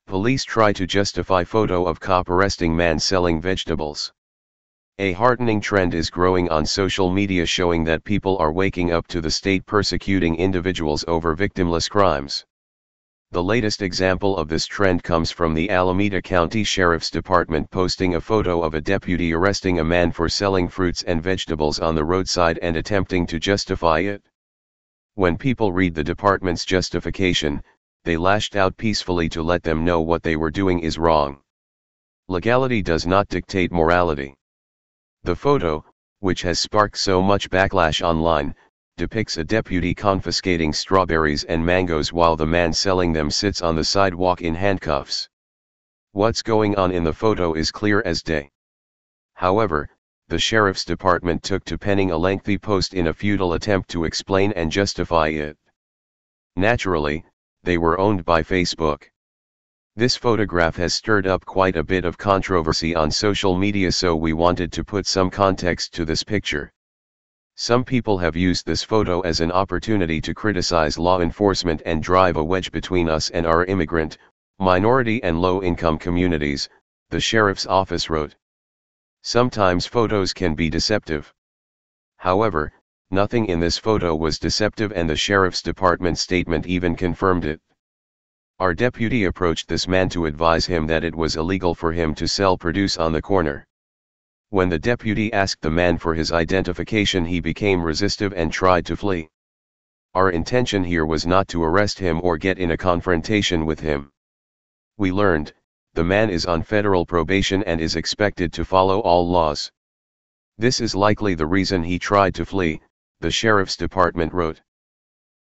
Police try to justify photo of cop arresting man selling vegetables. A heartening trend is growing on social media showing that people are waking up to the state persecuting individuals over victimless crimes. The latest example of this trend comes from the Alameda County Sheriff's Department posting a photo of a deputy arresting a man for selling fruits and vegetables on the roadside and attempting to justify it. When people read the department's justification, they lashed out peacefully to let them know what they were doing is wrong. Legality does not dictate morality. The photo, which has sparked so much backlash online, depicts a deputy confiscating strawberries and mangoes while the man selling them sits on the sidewalk in handcuffs. What's going on in the photo is clear as day. However, the sheriff's department took to penning a lengthy post in a futile attempt to explain and justify it. Naturally, they were owned by Facebook. This photograph has stirred up quite a bit of controversy on social media, so we wanted to put some context to this picture. Some people have used this photo as an opportunity to criticize law enforcement and drive a wedge between us and our immigrant, minority and low-income communities, the sheriff's office wrote. Sometimes photos can be deceptive. However, nothing in this photo was deceptive, and the sheriff's department statement even confirmed it. Our deputy approached this man to advise him that it was illegal for him to sell produce on the corner. When the deputy asked the man for his identification, he became resistive and tried to flee. Our intention here was not to arrest him or get in a confrontation with him. We learned, the man is on federal probation and is expected to follow all laws. This is likely the reason he tried to flee, the sheriff's department wrote.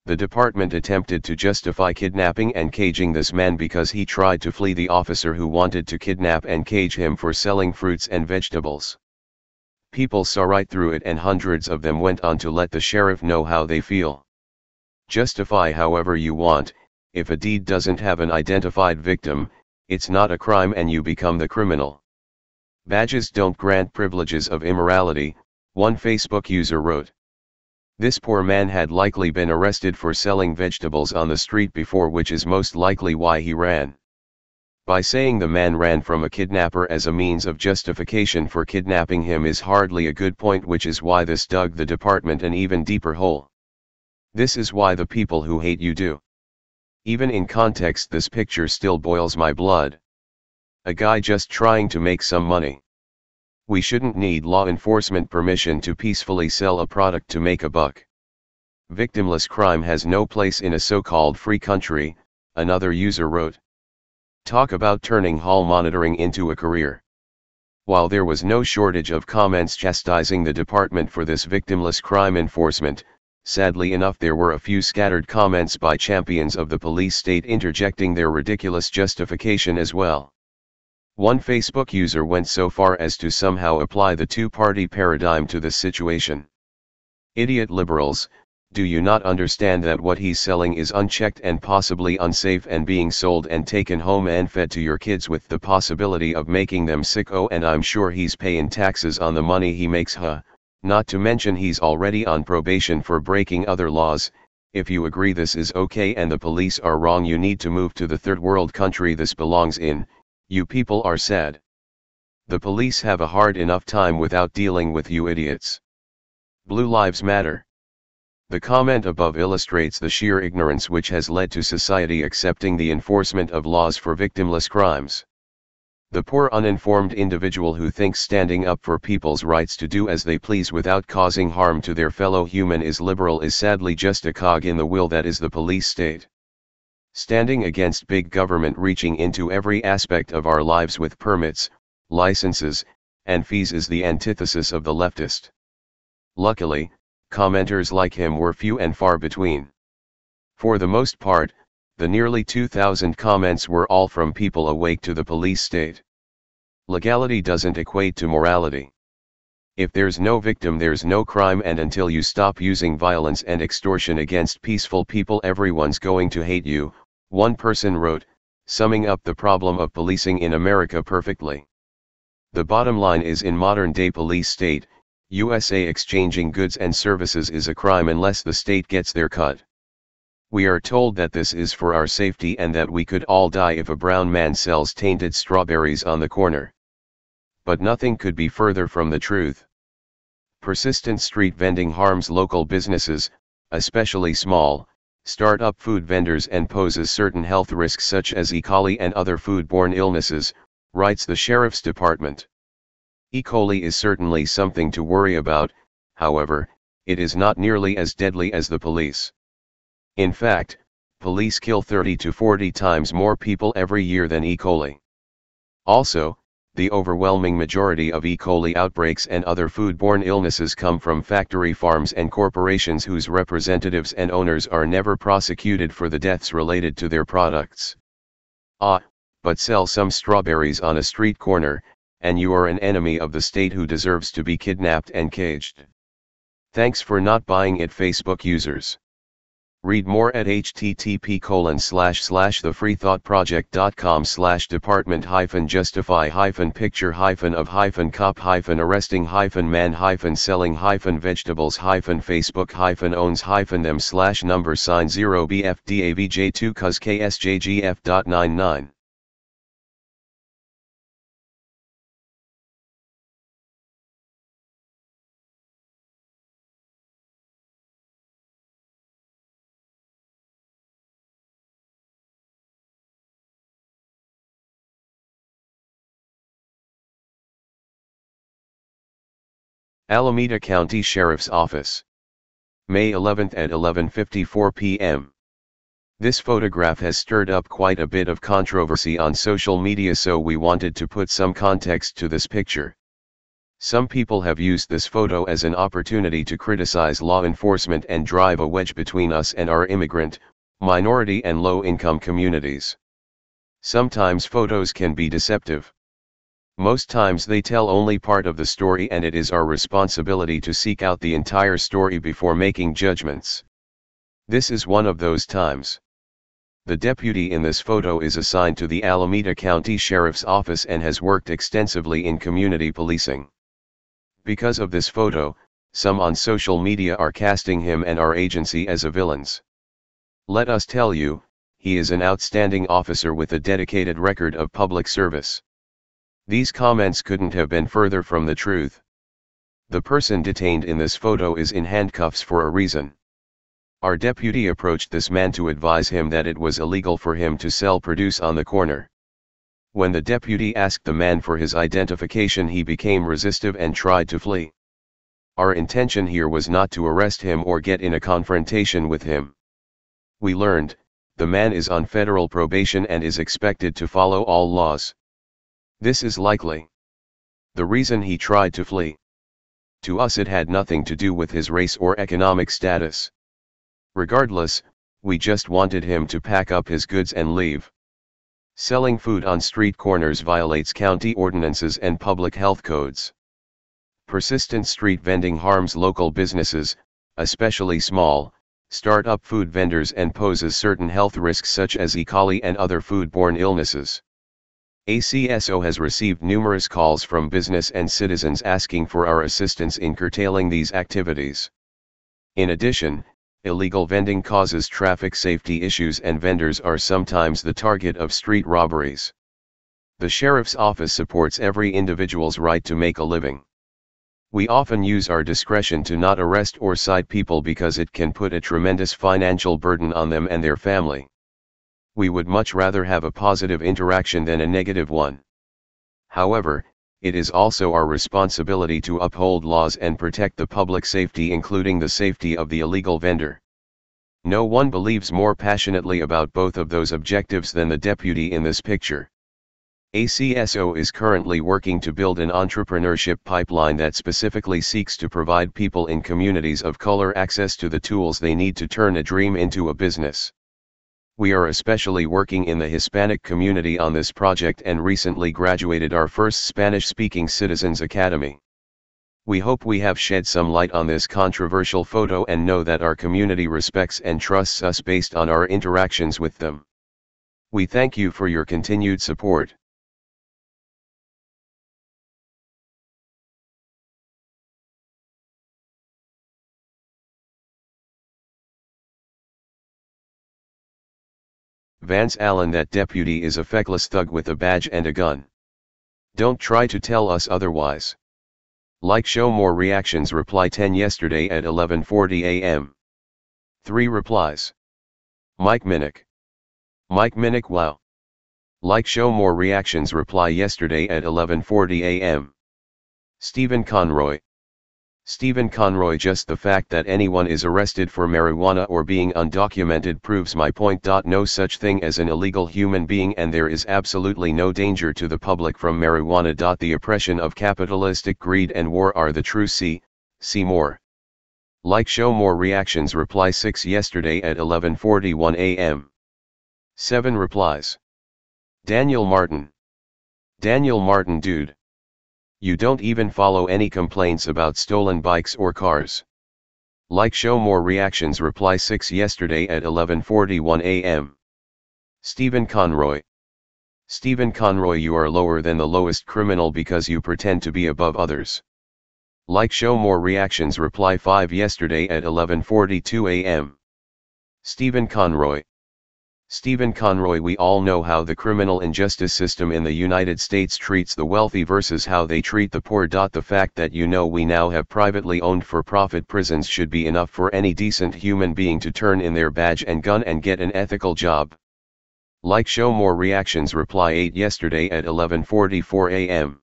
The department attempted to justify kidnapping and caging this man because he tried to flee the officer who wanted to kidnap and cage him for selling fruits and vegetables. People saw right through it, and hundreds of them went on to let the sheriff know how they feel. Justify however you want. If a deed doesn't have an identified victim, it's not a crime and you become the criminal. Badges don't grant privileges of immorality, one Facebook user wrote. This poor man had likely been arrested for selling vegetables on the street before, which is most likely why he ran. By saying the man ran from a kidnapper as a means of justification for kidnapping him is hardly a good point, which is why this dug the department an even deeper hole. This is why the people who hate you do. Even in context, this picture still boils my blood. A guy just trying to make some money. We shouldn't need law enforcement permission to peacefully sell a product to make a buck. Victimless crime has no place in a so-called free country, another user wrote. Talk about turning hall monitoring into a career. While there was no shortage of comments chastising the department for this victimless crime enforcement, sadly enough there were a few scattered comments by champions of the police state interjecting their ridiculous justification as well. One Facebook user went so far as to somehow apply the two-party paradigm to this situation. Idiot liberals, do you not understand that what he's selling is unchecked and possibly unsafe and being sold and taken home and fed to your kids with the possibility of making them sick? Oh, and I'm sure he's paying taxes on the money he makes, not to mention he's already on probation for breaking other laws. If you agree this is okay and the police are wrong, you need to move to the third world country this belongs in. You people are sad. The police have a hard enough time without dealing with you idiots. Blue Lives Matter. The comment above illustrates the sheer ignorance which has led to society accepting the enforcement of laws for victimless crimes. The poor uninformed individual who thinks standing up for people's rights to do as they please without causing harm to their fellow human is liberal is sadly just a cog in the wheel that is the police state. Standing against big government reaching into every aspect of our lives with permits, licenses, and fees is the antithesis of the leftist. Luckily, commenters like him were few and far between. For the most part, the nearly 2,000 comments were all from people awake to the police state. Legality doesn't equate to morality. If there's no victim, there's no crime, and until you stop using violence and extortion against peaceful people, everyone's going to hate you, one person wrote, summing up the problem of policing in America perfectly. The bottom line is, in modern-day police state, USA, exchanging goods and services is a crime unless the state gets their cut. We are told that this is for our safety and that we could all die if a brown man sells tainted strawberries on the corner. But nothing could be further from the truth. Persistent street vending harms local businesses, especially small, start-up food vendors, and poses certain health risks such as E. coli and other foodborne illnesses, writes the Sheriff's Department. E. coli is certainly something to worry about, however, it is not nearly as deadly as the police. In fact, police kill 30 to 40 times more people every year than E. coli. Also, the overwhelming majority of E. coli outbreaks and other foodborne illnesses come from factory farms and corporations whose representatives and owners are never prosecuted for the deaths related to their products. But sell some strawberries on a street corner, and you are an enemy of the state who deserves to be kidnapped and caged. Thanks for not buying it, Facebook users. Read more at http://thefreethought project.com/department-justify-picture-of-hyphen-justify-hyphen-arresting-vegetable-hyphen-owns-vegetable-hyphen-number sign 0BFDAVJ2 Alameda County Sheriff's Office. May 11 at 11:54 p.m. This photograph has stirred up quite a bit of controversy on social media, so we wanted to put some context to this picture. Some people have used this photo as an opportunity to criticize law enforcement and drive a wedge between us and our immigrant, minority and low-income communities. Sometimes photos can be deceptive. Most times they tell only part of the story, and it is our responsibility to seek out the entire story before making judgments. This is one of those times. The deputy in this photo is assigned to the Alameda County Sheriff's Office and has worked extensively in community policing. Because of this photo, some on social media are casting him and our agency as a villains. Let us tell you, he is an outstanding officer with a dedicated record of public service. These comments couldn't have been further from the truth. The person detained in this photo is in handcuffs for a reason. Our deputy approached this man to advise him that it was illegal for him to sell produce on the corner. When the deputy asked the man for his identification, he became resistive and tried to flee. Our intention here was not to arrest him or get in a confrontation with him. We learned, the man is on federal probation and is expected to follow all laws. This is likely the reason he tried to flee. To us it had nothing to do with his race or economic status. Regardless, we just wanted him to pack up his goods and leave. Selling food on street corners violates county ordinances and public health codes. Persistent street vending harms local businesses, especially small, start-up food vendors, and poses certain health risks such as E. coli and other foodborne illnesses. ACSO has received numerous calls from business and citizens asking for our assistance in curtailing these activities. In addition, illegal vending causes traffic safety issues and vendors are sometimes the target of street robberies. The Sheriff's Office supports every individual's right to make a living. We often use our discretion to not arrest or cite people because it can put a tremendous financial burden on them and their family. We would much rather have a positive interaction than a negative one. However, it is also our responsibility to uphold laws and protect the public safety, including the safety of the illegal vendor. No one believes more passionately about both of those objectives than the deputy in this picture. ACSO is currently working to build an entrepreneurship pipeline that specifically seeks to provide people in communities of color access to the tools they need to turn a dream into a business. We are especially working in the Hispanic community on this project and recently graduated our first Spanish-speaking Citizens Academy. We hope we have shed some light on this controversial photo and know that our community respects and trusts us based on our interactions with them. We thank you for your continued support. Vance Allen, that deputy is a feckless thug with a badge and a gun. Don't try to tell us otherwise. Like, show more reactions. Reply 10 yesterday at 11:40 a.m. 3 replies. Mike Minnick. Mike Minnick, wow. Like, show more reactions. Reply yesterday at 11:40 a.m. Stephen Conroy. Stephen Conroy, just the fact that anyone is arrested for marijuana or being undocumented proves my point. No such thing as an illegal human being, and there is absolutely no danger to the public from marijuana. The oppression of capitalistic greed and war are the true see more. Like, show more reactions. Reply 6 yesterday at 11:41 a.m. 7 replies. Daniel Martin. Daniel Martin, dude. You don't even follow any complaints about stolen bikes or cars. Like, show more reactions. Reply 6 yesterday at 11:41 a.m. Stephen Conroy. Stephen Conroy, you are lower than the lowest criminal because you pretend to be above others. Like, show more reactions. Reply 5 yesterday at 11:42 a.m. Stephen Conroy. Stephen Conroy, we all know how the criminal injustice system in the United States treats the wealthy versus how they treat the poor. The fact that we now have privately owned for-profit prisons should be enough for any decent human being to turn in their badge and gun and get an ethical job. Like, show more reactions. Reply 8 yesterday at 11:44 a.m.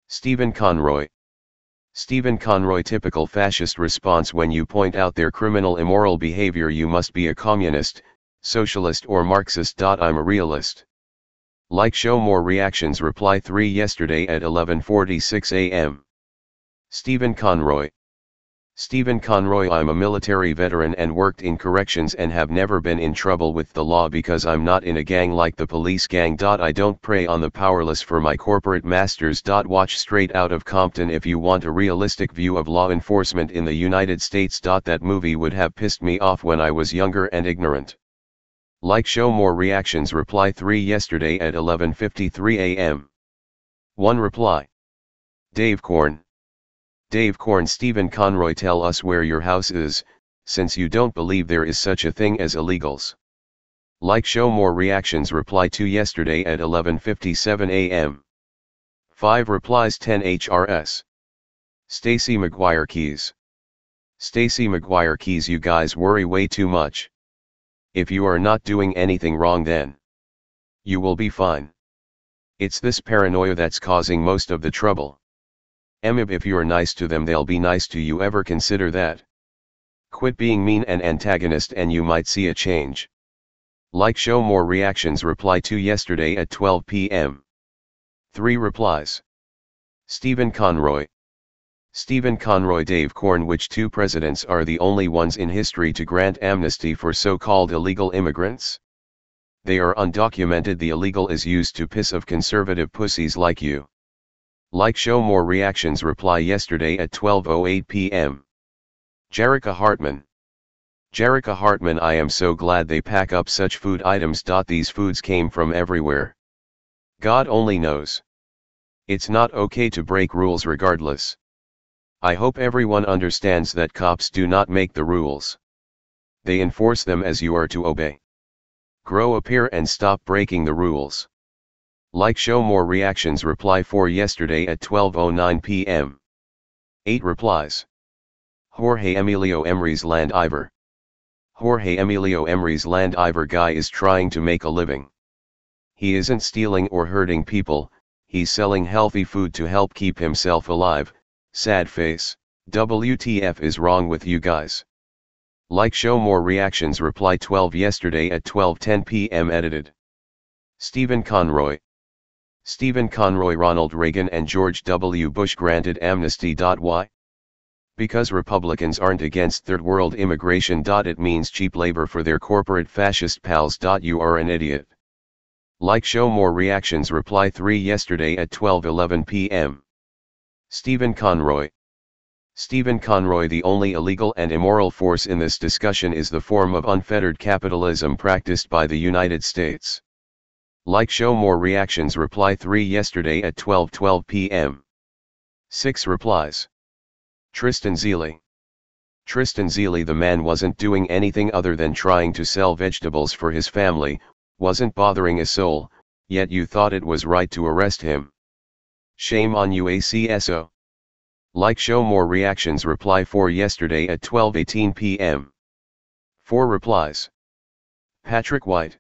Stephen Conroy. Stephen Conroy, typical fascist response when you point out their criminal immoral behavior. You must be a communist, socialist or Marxist. I'm a realist. Like, show more reactions. Reply 3 yesterday at 11:46 a.m. Stephen Conroy. Stephen Conroy, I'm a military veteran and worked in corrections and have never been in trouble with the law because I'm not in a gang like the police gang. I don't prey on the powerless for my corporate masters. Watch Straight Out of Compton if you want a realistic view of law enforcement in the United States. That movie would have pissed me off when I was younger and ignorant. Like, show more reactions. Reply 3 yesterday at 11:53 a.m. 1 reply. Dave Korn. Dave Korn. Stephen Conroy, tell us where your house is, since you don't believe there is such a thing as illegals. Like, show more reactions. Reply 2 yesterday at 11:57 a.m. 5 replies. 10 HRS. Stacey McGuire Keys. Stacey McGuire Keys, you guys worry way too much. If you are not doing anything wrong, then you will be fine. It's this paranoia that's causing most of the trouble. If you're nice to them, they'll be nice to you. Ever consider that? Quit being mean and antagonist and you might see a change. Like, show more reactions. Reply 2 yesterday at 12 p.m. 3 replies. Stephen Conroy. Stephen Conroy. Dave Korn, which two presidents are the only ones in history to grant amnesty for so-called illegal immigrants? They are undocumented. The illegal is used to piss off conservative pussies like you. Like, show more reactions. Reply yesterday at 12:08 p.m. Jerica Hartman. Jerica Hartman, I am so glad they pack up such food items. These foods came from everywhere. God only knows. It's not okay to break rules regardless. I hope everyone understands that cops do not make the rules. They enforce them as you are to obey. Grow a pair and stop breaking the rules. Like, show more reactions. Reply 4 yesterday at 12:09 p.m. 8 replies. Jorge Emilio Emery's Land Iver. Jorge Emilio Emery's Land Iver guy is trying to make a living. He isn't stealing or hurting people, he's selling healthy food to help keep himself alive. Sad face. WTF is wrong with you guys? Like, show more reactions. Reply 12 yesterday at 12:10 p.m. Edited. Stephen Conroy. Stephen Conroy, Ronald Reagan and George W. Bush granted amnesty. Why? Because Republicans aren't against third world immigration. It means cheap labor for their corporate fascist pals. You are an idiot. Like, show more reactions. Reply 3 yesterday at 12:11 p.m. Stephen Conroy. Stephen Conroy, the only illegal and immoral force in this discussion is the form of unfettered capitalism practiced by the United States. Like, show more reactions. Reply 3 yesterday at 12:12 p.m. 6 replies. Tristan Zealy. Tristan Zealy, the man wasn't doing anything other than trying to sell vegetables for his family. Wasn't bothering a soul, yet you thought it was right to arrest him. Shame on you ACSO. Like show more reactions reply 4 yesterday at 12:18 p.m. 4 replies. Patrick White.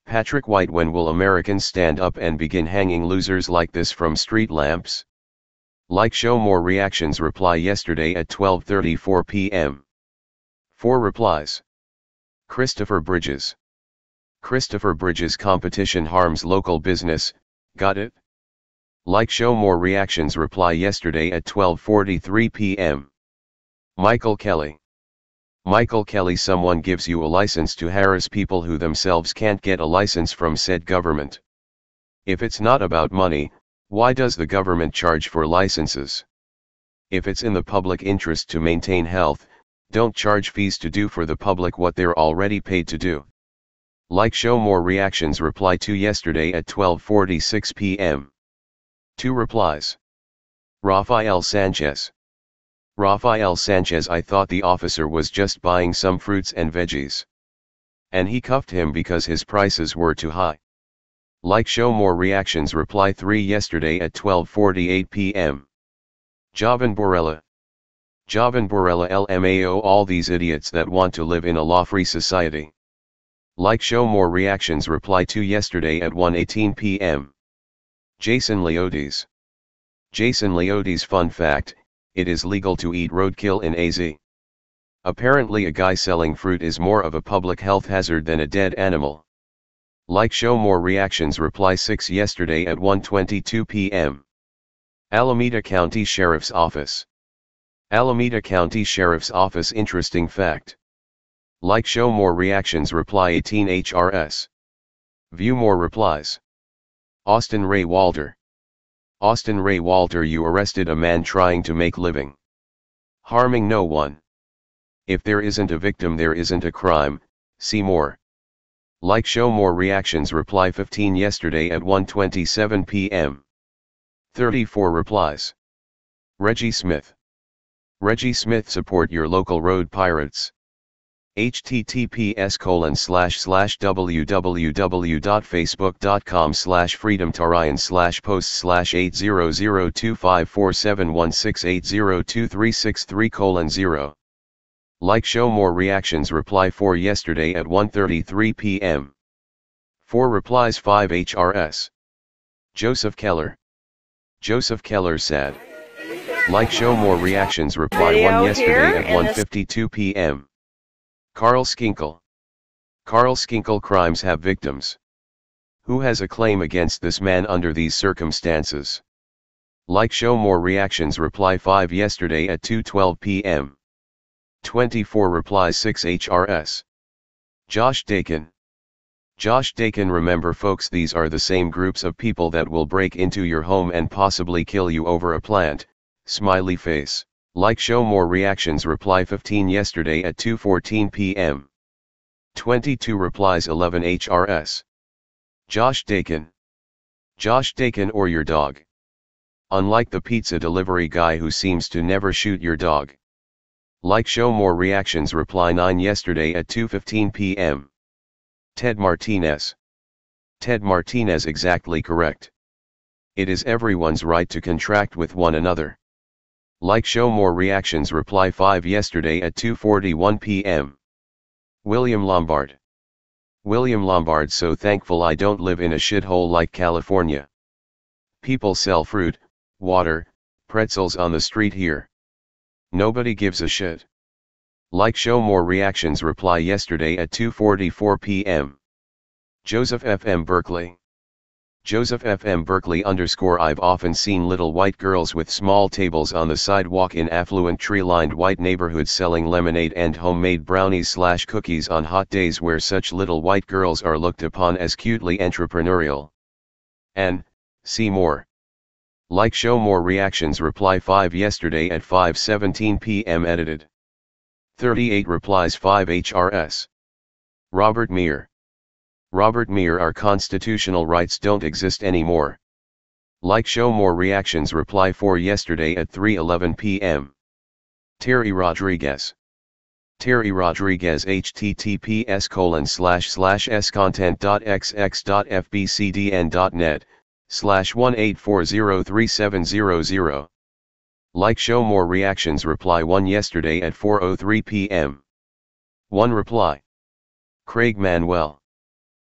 Patrick White, when will Americans stand up and begin hanging losers like this from street lamps? Like show more reactions reply yesterday at 12:34 p.m. 4 replies. Christopher Bridges. Christopher Bridges competition harms local business, got it? Like show more reactions reply yesterday at 12:43 p.m. Michael Kelly. Michael Kelly, someone gives you a license to harass people who themselves can't get a license from said government. If it's not about money, why does the government charge for licenses? If it's in the public interest to maintain health, don't charge fees to do for the public what they're already paid to do. Like show more reactions reply to yesterday at 12:46 p.m. 2 replies. Rafael Sanchez. Rafael Sanchez, I thought the officer was just buying some fruits and veggies. And he cuffed him because his prices were too high. Like show more reactions reply 3 yesterday at 12:48 p.m. Jovan Borrella. Jovan Borrella LMAO, all these idiots that want to live in a law-free society. Like show more reactions reply to yesterday at 1:18 p.m. Jason Leodes. Jason Leodes, fun fact, it is legal to eat roadkill in AZ. Apparently a guy selling fruit is more of a public health hazard than a dead animal. Like show more reactions reply 6 yesterday at 1:22 p.m. Alameda County Sheriff's Office. Alameda County Sheriff's Office, interesting fact. Like show more reactions reply 18 HRS. View more replies. Austin Ray Walter. Austin Ray Walter, you arrested a man trying to make living, harming no one. If there isn't a victim, there isn't a crime. See more. Like show more reactions reply 15 yesterday at 1:27 p.m. 34 replies. Reggie Smith. Reggie Smith, support your local road pirates. https://www.facebook.com/freedomtarian/posts/800254716802363:0. Like show more reactions reply 4 yesterday at 1:33 p.m. 4 replies 5 HRS. Joseph Keller. Joseph Keller sad. Like show more reactions reply 1 yesterday at 1:52 p.m. Carl Skinkle. Carl Skinkle, crimes have victims. Who has a claim against this man under these circumstances? Like show more reactions reply 5 yesterday at 2:12 p.m. 24 replies 6 HRS. Josh Dakin. Josh Dakin, remember folks, these are the same groups of people that will break into your home and possibly kill you over a plant, smiley face. Like show more reactions reply 15 yesterday at 2:14 p.m. 22 replies 11 HRS. Josh Dakin. Josh Dakin, or your dog. Unlike the pizza delivery guy who seems to never shoot your dog. Like show more reactions reply 9 yesterday at 2:15 p.m. Ted Martinez. Ted Martinez, exactly correct. It is everyone's right to contract with one another. Like show more reactions reply 5 yesterday at 2:41 p.m. William Lombard. William Lombard, so thankful I don't live in a shithole like California. People sell fruit, water, pretzels on the street here. Nobody gives a shit. Like show more reactions reply yesterday at 2:44 p.m. Joseph F.M. Berkeley. Joseph F.M. Berkeley _ I've often seen little white girls with small tables on the sidewalk in affluent tree-lined white neighborhoods selling lemonade and homemade brownies/cookies on hot days, where such little white girls are looked upon as cutely entrepreneurial. And, see more. Like show more reactions reply 5 yesterday at 5:17 p.m. edited. 38 replies 5 HRS. Robert Muir. Robert Muir, our constitutional rights don't exist anymore. Like show more reactions reply 4 yesterday at 3:11 p.m. Terry Rodriguez. Terry Rodriguez https://scontent.xx.fbcdn.net/18403700. Like show more reactions reply 1 yesterday at 4:03 p.m. 1 reply. Craig Manuel.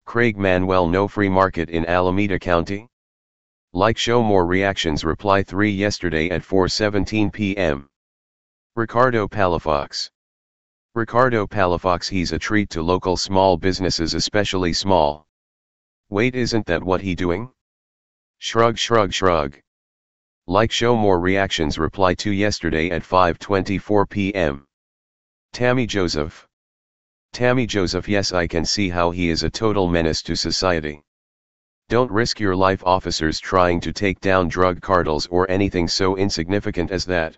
Craig Manuel no free market in Alameda County? Like show more reactions reply 3 yesterday at 4:17 p.m. Ricardo Palafox. Ricardo Palafox he's a treat to local small businesses especially small. Wait isn't that what he doing? Shrug shrug shrug. Like show more reactions reply 2 yesterday at 5:24 p.m. Tammy Joseph. Tammy Joseph yes I can see how he is a total menace to society. Don't risk your life officers trying to take down drug cartels or anything so insignificant as that.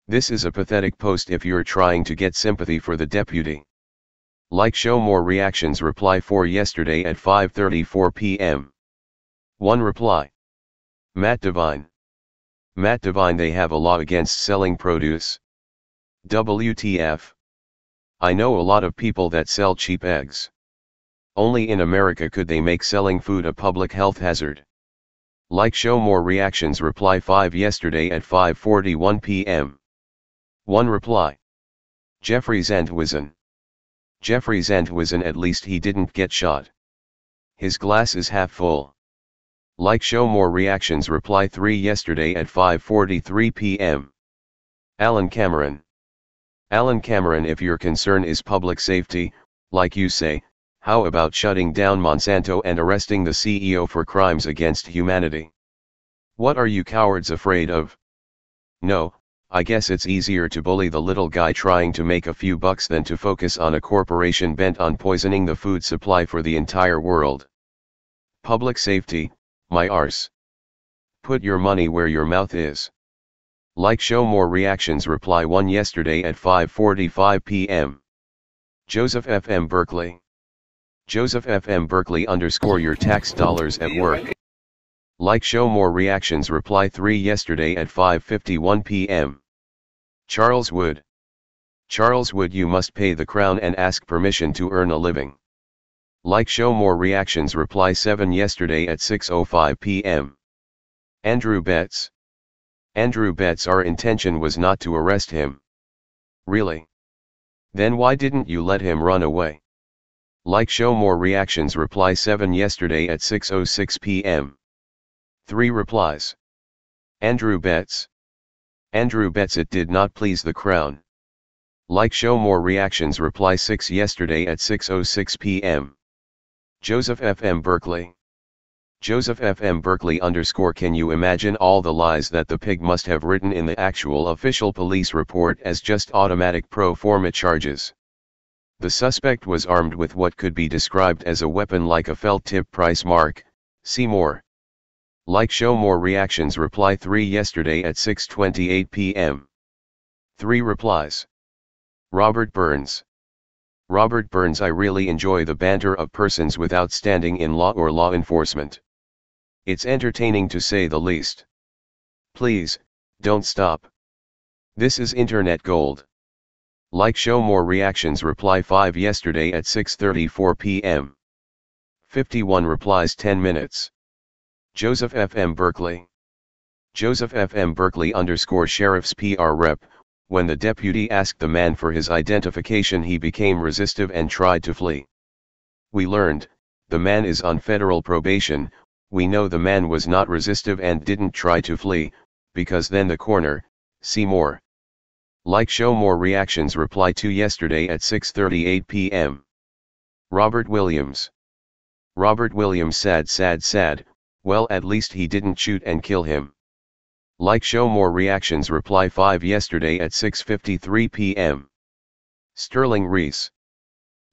This is a pathetic post if you're trying to get sympathy for the deputy. Like show more reactions reply 4 yesterday at 5:34 p.m. 1 reply. Matt Devine. Matt Devine they have a law against selling produce. WTF. I know a lot of people that sell cheap eggs. Only in America could they make selling food a public health hazard. Like show more reactions reply 5 yesterday at 5:41 p.m. 1 reply. Jeffrey Zantwizan. Jeffrey Zantwizan at least he didn't get shot. His glass is half full. Like show more reactions reply 3 yesterday at 5:43 p.m. Alan Cameron. Alan Cameron if your concern is public safety, like you say, how about shutting down Monsanto and arresting the CEO for crimes against humanity? What are you cowards afraid of? No, I guess it's easier to bully the little guy trying to make a few bucks than to focus on a corporation bent on poisoning the food supply for the entire world. Public safety, my arse. Put your money where your mouth is. Like show more reactions reply 1 yesterday at 5:45 p.m. Joseph F.M. Berkeley. Joseph F.M. Berkeley _ your tax dollars at work. Like show more reactions reply 3 yesterday at 5:51 p.m. Charles Wood. Charles Wood you must pay the crown and ask permission to earn a living. Like show more reactions reply 7 yesterday at 6:05 p.m. Andrew Betts. Andrew Betts our intention was not to arrest him. Really? Then why didn't you let him run away? Like show more reactions reply 7 yesterday at 6:06 p.m. 3 replies. Andrew Betts. Andrew Betts it did not please the crown. Like show more reactions reply 6 yesterday at 6:06 p.m. Joseph F.M. Berkeley. Joseph F.M. Berkeley _ can you imagine all the lies that the pig must have written in the actual official police report as just automatic pro forma charges? The suspect was armed with what could be described as a weapon like a felt tip price mark. See more. Like show more reactions reply 3 yesterday at 6:28 p.m. 3 replies. Robert Burns. Robert Burns I really enjoy the banter of persons without standing in law or law enforcement. It's entertaining to say the least. Please, don't stop. This is internet gold. Like show more reactions reply 5 yesterday at 6:34 p.m. 51 replies 10 minutes. Joseph F.M. Berkeley. Joseph F.M. Berkeley _ sheriff's PR rep, when the deputy asked the man for his identification he became resistive and tried to flee. We learned, the man is on federal probation, we know the man was not resistive and didn't try to flee, because then the coroner, see more. Like show more reactions reply 2 yesterday at 6:38 p.m. Robert Williams. Robert Williams sad, well at least he didn't shoot and kill him. Like show more reactions reply 5 yesterday at 6:53 p.m. Sterling Reese.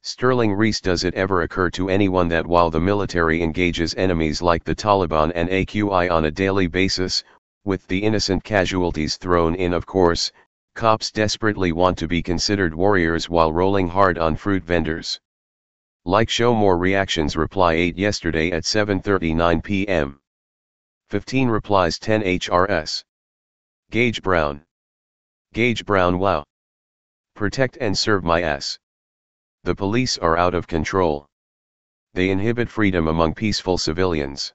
Sterling Reese does it ever occur to anyone that while the military engages enemies like the Taliban and AQI on a daily basis, with the innocent casualties thrown in of course, cops desperately want to be considered warriors while rolling hard on fruit vendors. Like show more reactions reply 8 yesterday at 7:39 p.m. 15 replies 10 HRS. Gage Brown. Gage Brown wow. Protect and serve my ass. The police are out of control. They inhibit freedom among peaceful civilians.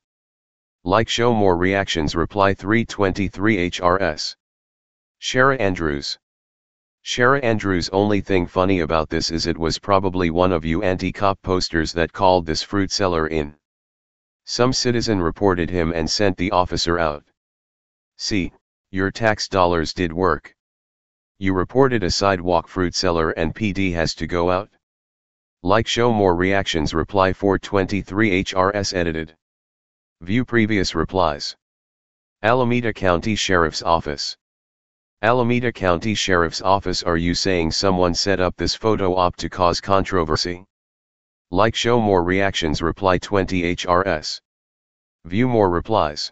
Like show more reactions reply 323 HRS. Shara Andrews. Shara Andrews' only thing funny about this is it was probably one of you anti-cop posters that called this fruit seller in. Some citizen reported him and sent the officer out. See, your tax dollars did work. You reported a sidewalk fruit seller and PD has to go out. Like show more reactions reply 423 HRS edited. View previous replies. Alameda County Sheriff's Office. Alameda County Sheriff's Office, are you saying someone set up this photo op to cause controversy? Like show more reactions reply 20 HRS. View more replies.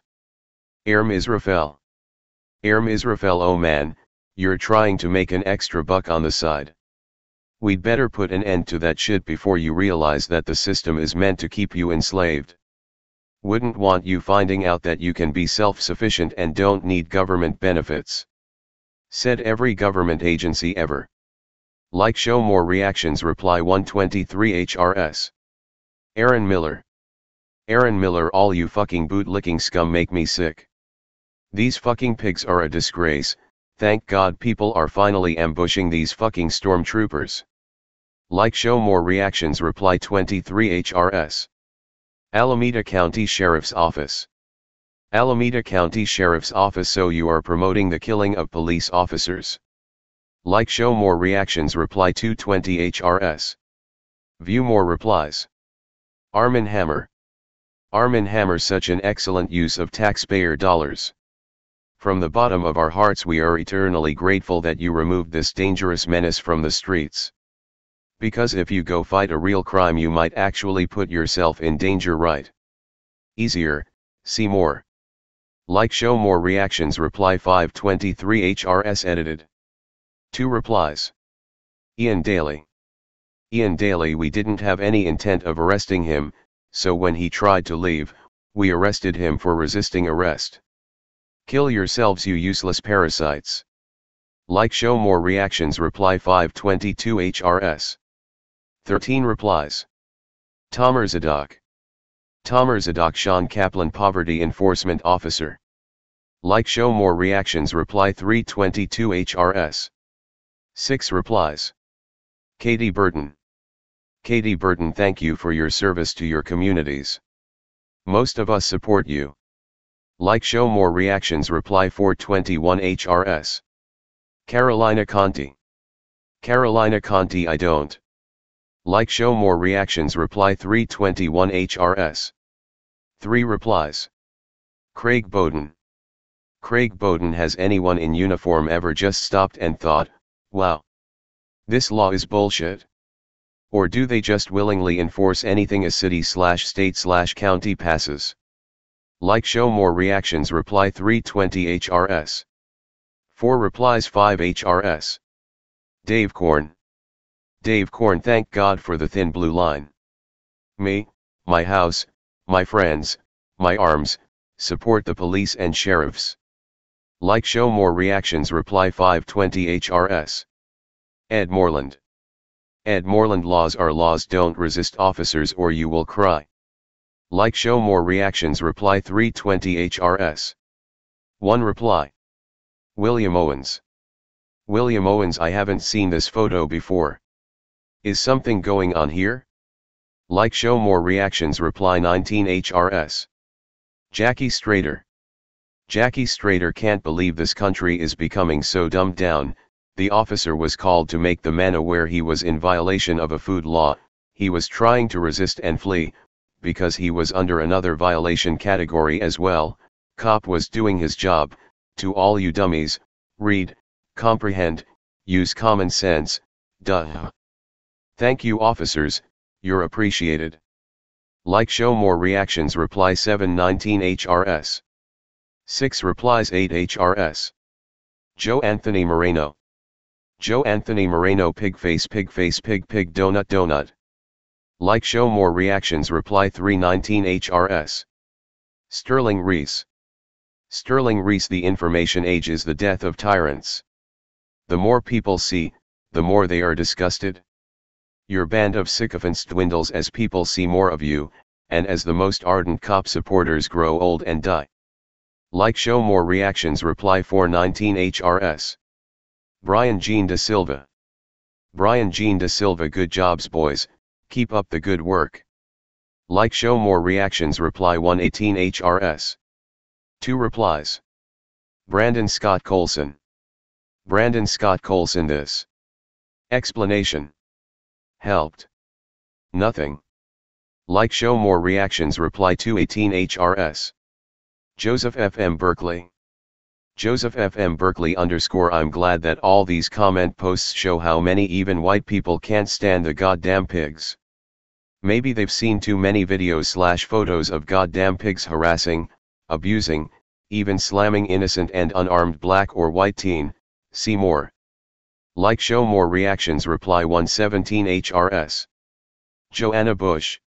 Israfel. Israfel, oh man, you're trying to make an extra buck on the side. We'd better put an end to that shit before you realize that the system is meant to keep you enslaved. Wouldn't want you finding out that you can be self-sufficient and don't need government benefits. Said every government agency ever. Like show more reactions reply 123 HRS. Aaron Miller. Aaron Miller, all you fucking bootlicking scum make me sick. These fucking pigs are a disgrace. Thank God people are finally ambushing these fucking stormtroopers. Like show more reactions reply 23 HRS. Alameda County Sheriff's Office. Alameda County Sheriff's Office, so you are promoting the killing of police officers. Like show more reactions reply 220 HRS. View more replies. Arm & Hammer. Arm & Hammer, such an excellent use of taxpayer dollars. From the bottom of our hearts we are eternally grateful that you removed this dangerous menace from the streets. Because if you go fight a real crime you might actually put yourself in danger, right? Easier, see more. Like show more reactions reply 523 HRS edited. 2 replies. Ian Daly. Ian Daly, we didn't have any intent of arresting him, so when he tried to leave, we arrested him for resisting arrest. Kill yourselves, you useless parasites. Like show more reactions reply 522 HRS. 13 replies. Tomer Zadok. Tomer Zadok, Sean Kaplan, Poverty Enforcement Officer. Like show more reactions reply 322 HRS. 6 replies. Katie Burton. Katie Burton, thank you for your service to your communities. Most of us support you. Like show more reactions reply 421 HRS. Carolina Conti. Carolina Conti, I don't. Like show more reactions reply 321 HRS. 3 replies. Craig Bowden. Craig Bowden, has anyone in uniform ever just stopped and thought, wow, this law is bullshit? Or do they just willingly enforce anything a city/state/county passes? Like show more reactions reply 320 HRS. 4 replies 5 HRS. Dave Korn. Dave Korn, thank God for the thin blue line. Me, my house, my friends, my arms, support the police and sheriffs. Like show more reactions reply 520 HRS. Ed Moreland. Ed Moreland, laws are laws, don't resist officers or you will cry. Like show more reactions reply 320 HRS. 1 reply. William Owens. William Owens, I haven't seen this photo before. Is something going on here? Like show more reactions reply 19 HRS. Jackie Strader. Jackie Strader, can't believe this country is becoming so dumbed down. The officer was called to make the man aware he was in violation of a food law. He was trying to resist and flee, because he was under another violation category as well. Cop was doing his job. To all you dummies, read, comprehend, use common sense, duh. Thank you officers, you're appreciated. Like show more reactions reply 719 HRS. 6 replies 8 HRS. Joe Anthony Moreno. Joe Anthony Moreno, pig face pig donut donut. Like show more reactions reply 319 HRS. Sterling Reese. Sterling Reese, the information age is the death of tyrants. The more people see, the more they are disgusted. Your band of sycophants dwindles as people see more of you, and as the most ardent cop supporters grow old and die. Like, show more reactions. Reply 419 HRS. Brian Jean da Silva. Brian Jean da Silva, good jobs boys, keep up the good work. Like, show more reactions. Reply 118 HRS. 2 replies. Brandon Scott Colson. Brandon Scott Colson, this explanation helped nothing. Like, show more reactions. Reply 218 HRS. Joseph FM Berkeley. Joseph FM Berkeley _ I'm glad that all these comment posts show how many even white people can't stand the goddamn pigs. Maybe they've seen too many videos / photos of goddamn pigs harassing, abusing, even slamming innocent and unarmed black or white teen. See more. Like, show more reactions. Reply 117 HRS. Joanna Bush.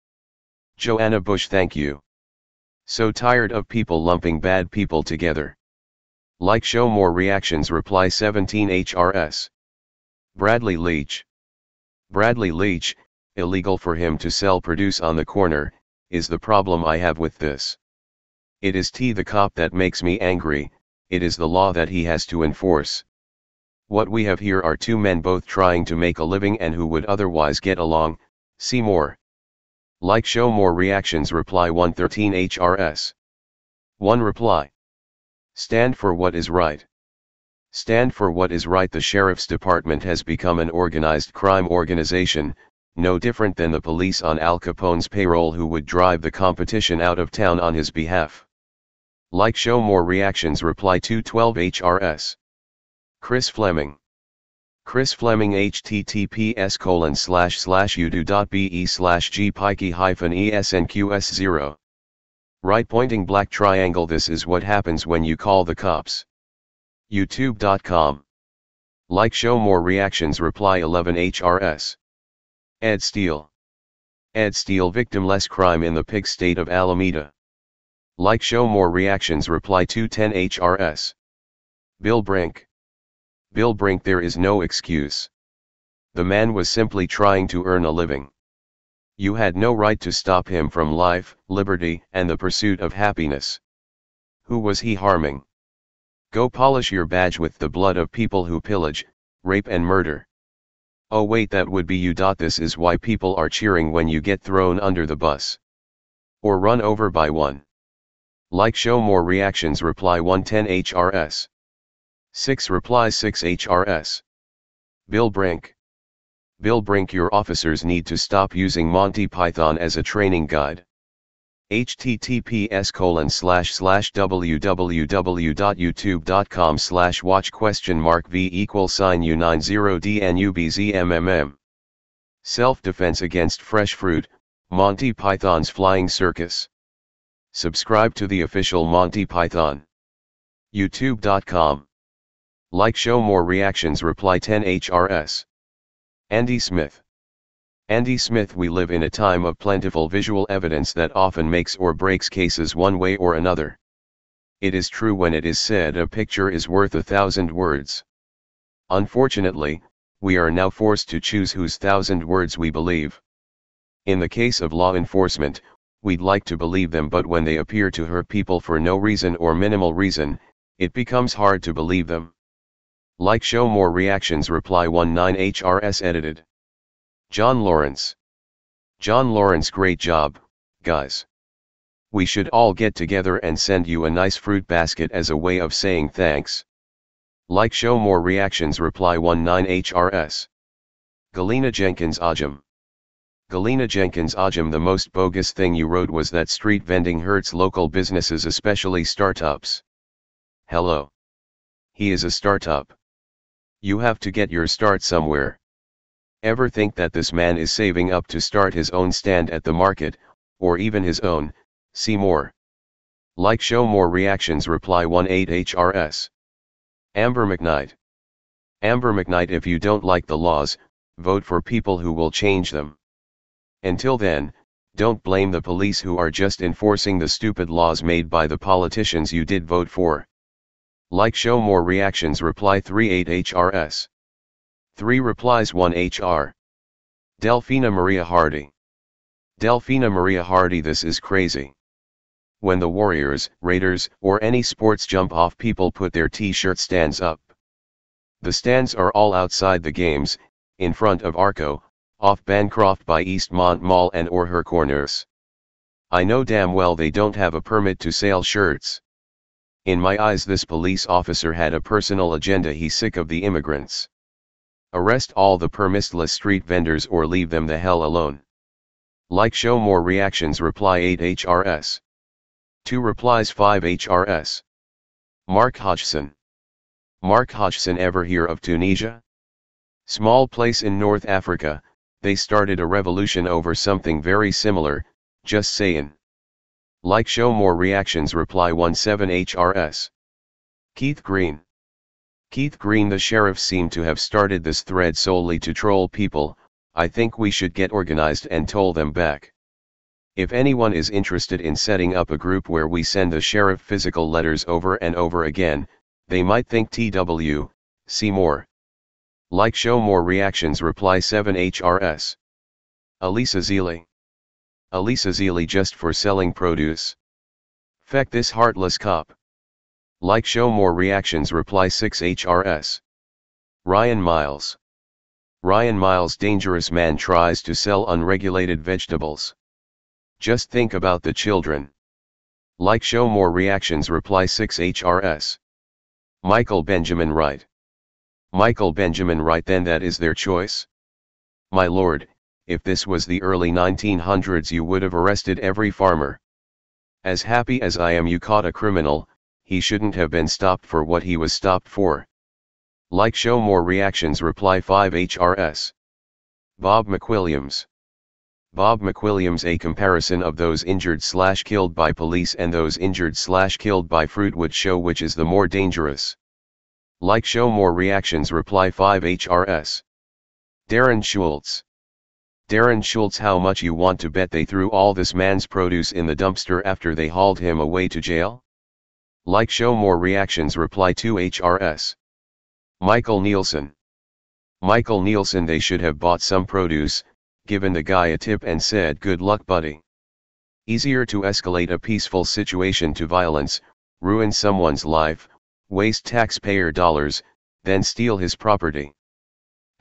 Joanna Bush, thank you. So tired of people lumping bad people together. Like, show more reactions. Reply 17 HRS. Bradley Leach. Bradley Leach, illegal for him to sell produce on the corner, is the problem I have with this. It is the cop that makes me angry, it is the law that he has to enforce. What we have here are two men both trying to make a living and who would otherwise get along. See more. Like, show more reactions. Reply 113 HRS. 1 reply. Stand for what is right. Stand for what is right. The Sheriff's Department has become an organized crime organization, no different than the police on Al Capone's payroll who would drive the competition out of town on his behalf. Like, show more reactions. Reply 212 HRS. Chris Fleming. Chris Fleming, https://udo.be/gpikey-esnqs0. Right pointing black triangle. This is what happens when you call the cops. youtube.com. Like, show more reactions. Reply 11 HRS. Ed Steele. Ed Steele, victimless crime in the pig state of Alameda. Like, show more reactions. Reply 210 HRS. Bill Brink. Bill Brink, there is no excuse. The man was simply trying to earn a living. You had no right to stop him from life, liberty, and the pursuit of happiness. Who was he harming? Go polish your badge with the blood of people who pillage, rape and murder. Oh wait, that would be you. This is why people are cheering when you get thrown under the bus. Or run over by one. Like, show more reactions. Reply 110 HRS. 6 replies. 6 HRS. Bill Brink. Bill Brink, your officers need to stop using Monty Python as a training guide. https://www.youtube.com/watch?v=u90dnubzmmm. Self-defense against fresh fruit, Monty Python's Flying Circus. Subscribe to the official Monty Python. youtube.com. Like, show more reactions. Reply 10 HRS. Andy Smith. Andy Smith, we live in a time of plentiful visual evidence that often makes or breaks cases one way or another. It is true when it is said a picture is worth 1,000 words. Unfortunately, we are now forced to choose whose 1,000 words we believe. In the case of law enforcement, we'd like to believe them, but when they appear to hurt people for no reason or minimal reason, it becomes hard to believe them. Like, show more reactions. Reply 19 HRS. Edited. John Lawrence. John Lawrence, great job, guys. We should all get together and send you a nice fruit basket as a way of saying thanks. Like, show more reactions. Reply 19 HRS. Galena Jenkins Ajam. Galena Jenkins Ajam, the most bogus thing you wrote was that street vending hurts local businesses, especially startups. Hello. He is a startup. You have to get your start somewhere. Ever think that this man is saving up to start his own stand at the market, or even his own? See more. Like, show more reactions. Reply 18 HRS. Amber McKnight. Amber McKnight, if you don't like the laws, vote for people who will change them. Until then, don't blame the police who are just enforcing the stupid laws made by the politicians you did vote for. Like, show more reactions. Reply 38 HRS. 3 replies 1 HR. Delphina Maria Hardy. Delphina Maria Hardy, this is crazy. When the Warriors, Raiders, or any sports jump off, people put their t-shirt stands up. The stands are all outside the games, in front of Arco, off Bancroft by Eastmont Mall and or her corners. I know damn well they don't have a permit to sell shirts. In my eyes, this police officer had a personal agenda. He's sick of the immigrants. Arrest all the permistless street vendors or leave them the hell alone. Like, show more reactions, reply 8 HRS. 2 replies 5 HRS. Mark Hodgson. Mark Hodgson, ever hear of Tunisia? Small place in North Africa, they started a revolution over something very similar, just saying. Like, show more reactions, reply 17 HRS. Keith Green. Keith Green, the sheriff, seemed to have started this thread solely to troll people. I think we should get organized and toll them back. If anyone is interested in setting up a group where we send the sheriff physical letters over and over again, they might think TW, see more. Like, show more reactions, reply 7 HRS. Elisa Zealy. Elisa Zealy, just for selling produce. Feck this heartless cop. Like, show more reactions, reply 6 HRS. Ryan Miles. Ryan Miles, dangerous man tries to sell unregulated vegetables. Just think about the children. Like, show more reactions, reply 6 HRS. Michael Benjamin Wright. Michael Benjamin Wright, then that is their choice? My lord, if this was the early 1900s, you would have arrested every farmer. As happy as I am you caught a criminal, he shouldn't have been stopped for what he was stopped for. Like, show more reactions, reply 5 HRS. Bob McWilliams. Bob McWilliams, a comparison of those injured/killed by police and those injured/killed by fruit would show which is the more dangerous. Like, show more reactions, reply 5 HRS. Darren Schultz. Darren Schultz, how much you want to bet they threw all this man's produce in the dumpster after they hauled him away to jail? Like, show more reactions, reply 2 HRS. Michael Nielsen. Michael Nielsen, they should have bought some produce, given the guy a tip and said good luck buddy. Easier to escalate a peaceful situation to violence, ruin someone's life, waste taxpayer dollars, than steal his property.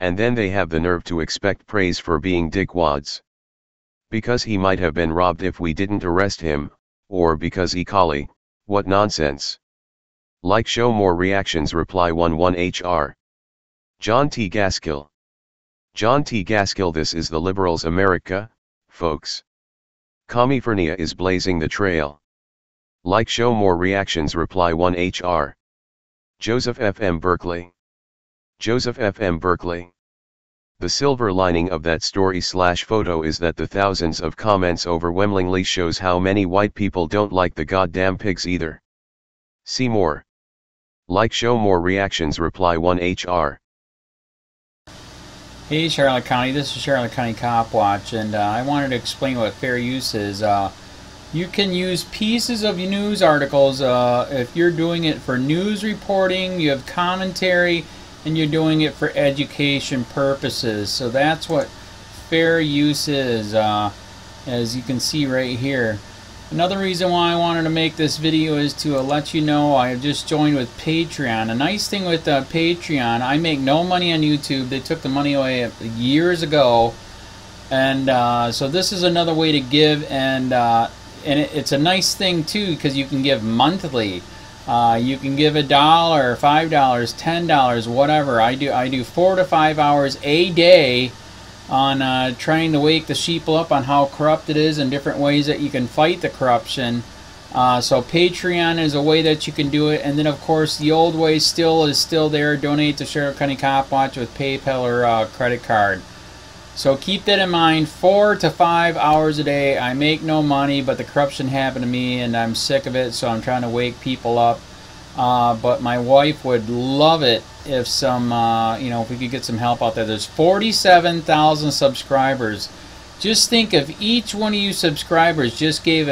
And then they have the nerve to expect praise for being dickwads. Because he might have been robbed if we didn't arrest him, or because E. coli, what nonsense. Like, show more reactions, reply 11 HR. John T. Gaskill. John T. Gaskill, this is the liberals' America, folks. California is blazing the trail. Like, show more reactions, reply 1 HR. Joseph F. M. Berkeley. Joseph F. M. Berkeley. The silver lining of that story/photo is that the thousands of comments overwhelmingly shows how many white people don't like the goddamn pigs either. See more. Like, show more reactions, reply 1 HR. Hey Charlotte County, this is Charlotte County COPWATCH, and I wanted to explain what fair use is. You can use pieces of news articles if you're doing it for news reporting, you have commentary, and you're doing it for education purposes. So that's what fair use is, as you can see right here. Another reason why I wanted to make this video is to let you know I have just joined with Patreon. A nice thing with Patreon, I make no money on YouTube. They took the money away years ago, and so this is another way to give, and it's a nice thing too because you can give monthly. You can give $1, $5, $10, whatever. I do 4 to 5 hours a day on trying to wake the sheeple up on how corrupt it is and different ways that you can fight the corruption. So Patreon is a way that you can do it, and then of course the old way is still there. Donate to Charlotte County COPWATCH with PayPal or credit card. So keep that in mind. 4 to 5 hours a day. I make no money, but the corruption happened to me and I'm sick of it, so I'm trying to wake people up. But my wife would love it if if we could get some help out there. There's 47,000 subscribers. Just think if each one of you subscribers just gave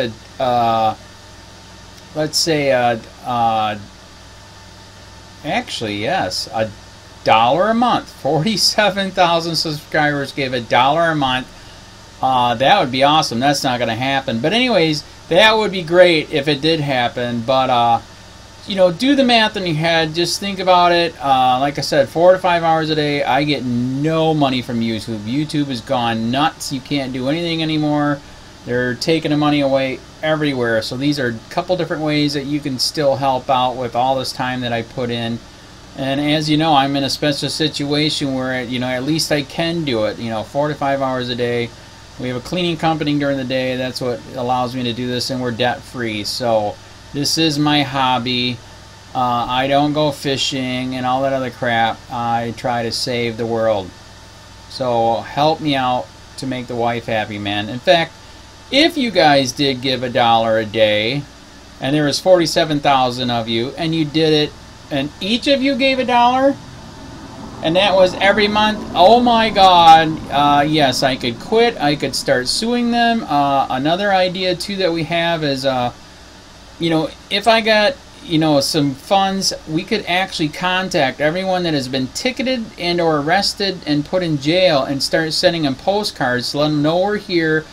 let's say actually yes, $1 a month. 47,000 subscribers gave $1 a month. That would be awesome. That's not going to happen. But anyways, that would be great if it did happen. But, you know, do the math in your head. Just think about it. Like I said, 4 to 5 hours a day. I get no money from YouTube. YouTube has gone nuts. You can't do anything anymore. They're taking the money away everywhere. So these are a couple different ways that you can still help out with all this time that I put in. And as you know, I'm in a special situation where, you know, at least I can do it. You know, 4 to 5 hours a day. We have a cleaning company during the day. That's what allows me to do this, and we're debt free. So this is my hobby. I don't go fishing and all that other crap. I try to save the world. So help me out to make the wife happy, man. In fact, if you guys did give $1 a day, and there was 47,000 of you, and you did it, and each of you gave $1, and that was every month, oh my God, yes, I could quit. I could start suing them. Another idea too that we have is, you know, if I got, you know, some funds, we could actually contact everyone that has been ticketed and or arrested and put in jail and start sending them postcards to let them know we're here,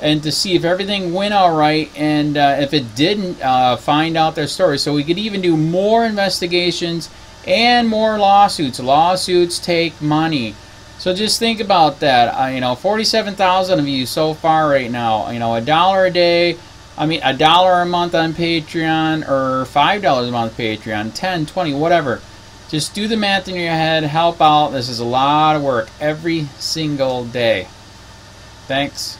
and to see if everything went all right, and if it didn't, find out their story. So we could even do more investigations and more lawsuits. Lawsuits take money. So just think about that. You know, 47,000 of you so far right now. You know, $1 a day. I mean, $1 a month on Patreon, or $5 a month Patreon, 10, 20, whatever. Just do the math in your head. Help out. This is a lot of work every single day. Thanks.